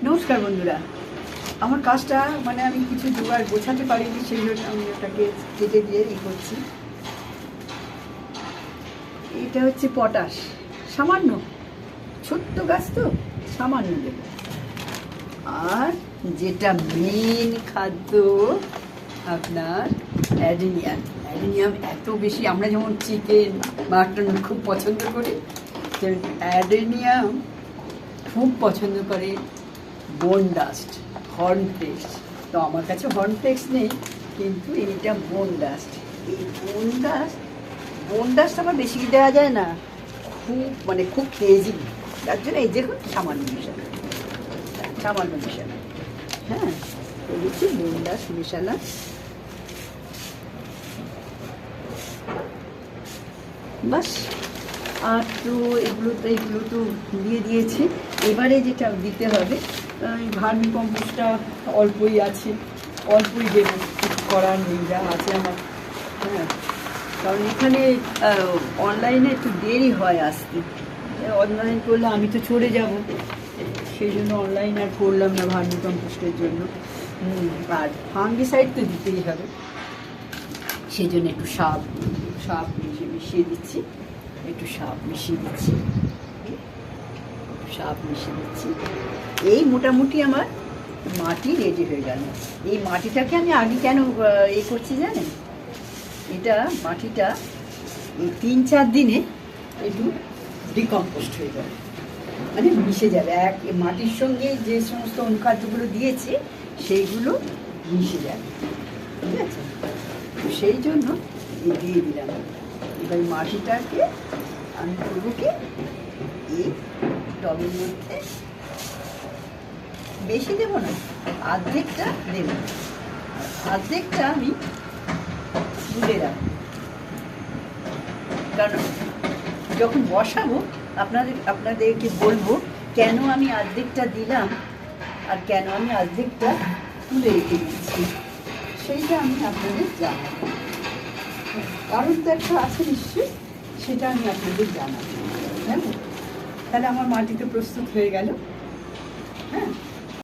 নমস্কার বন্ধুরা। আমার কাজটা মানে আমি কিছু জোগাড় গোছাতে পারিনি, সেই জন্য আমি ওটাকে কেটে দিয়ে করছি। এটা হচ্ছে পটাশ, সামান্য, ছোট্ট গাছ তো সামান্য দেব। আর যেটা মেন খাদ্য আপনার অ্যাডেনিয়াম। অ্যাডেনিয়াম এত বেশি, আমরা যেমন চিকেন মাটন খুব পছন্দ করি, অ্যাডেনিয়াম খুব পছন্দ করে বোন ডাস্ট, হর্ন ফ্লেক্স। তো আমার কাছে হর্ন ফ্লেক্স নেই, কিন্তু এইটা বোন ডাস্ট। এই বোন ডাস্ট আমার বেশি দেওয়া যায় না, খুব তেজি, তার জন্য এই দেখুন সামান্য মেশানো, হ্যাঁ। এই হচ্ছে বোন ডাস্ট মেশানো। বাস, আর তো এগুলো তো দিয়ে দিয়েছি। এবারে যেটা দিতে হবে, ভার্মি কম্পোস্টটা অল্পই আছে, অল্পই দেবো, কিছু করার নেই, যা আছে আমার। হ্যাঁ, কারণ এখানে অনলাইনে একটু দেরি হয় আসতে। অনলাইন করলে আমি তো চলে যাব, সেই জন্য অনলাইন আর করলাম না ভার্মি কম্পোস্টের জন্য। আর ফাঙ্গিসাইড তো দিতেই হবে, সেই জন্য একটু সাপ মিশিয়ে দিচ্ছি, এই মোটামুটি আমার মাটি রেডি হয়ে গেল। এই মাটিটাকে আমি আগে কেন করছি জানেন? মাটিটা এই 3-4 দিনে একটু ডিকম্পোস্ট হয়ে যাবে, মানে মিশে যাবে, মাটির সঙ্গে যে সমস্ত অনুখাদ্যগুলো দিয়েছি সেইগুলো মিশে যাবে, ঠিক আছে? সেই জন্য দিয়ে দিলাম। এবার মাটিটাকে আমি করবো কি, এই টবের মধ্যে বেশি দেবো না, অর্ধেকটা দেবো, অর্ধেকটা আমি তুলে রাখবো। কারণ যখন বসাবো আপনাদেরকে বলবো কেন আমি অর্ধেকটা দিলাম আর কেন আমি অর্ধেকটা তুলে রেখে দিচ্ছি, সেইটা আমি আপনাদের জানাবো। কারণ তো একটা আছে নিশ্চয়ই, সেটা আমি আপনাদের জানাবো। হ্যাঁ, তাহলে আমার মাটিতে প্রস্তুত হয়ে গেল। হ্যাঁ।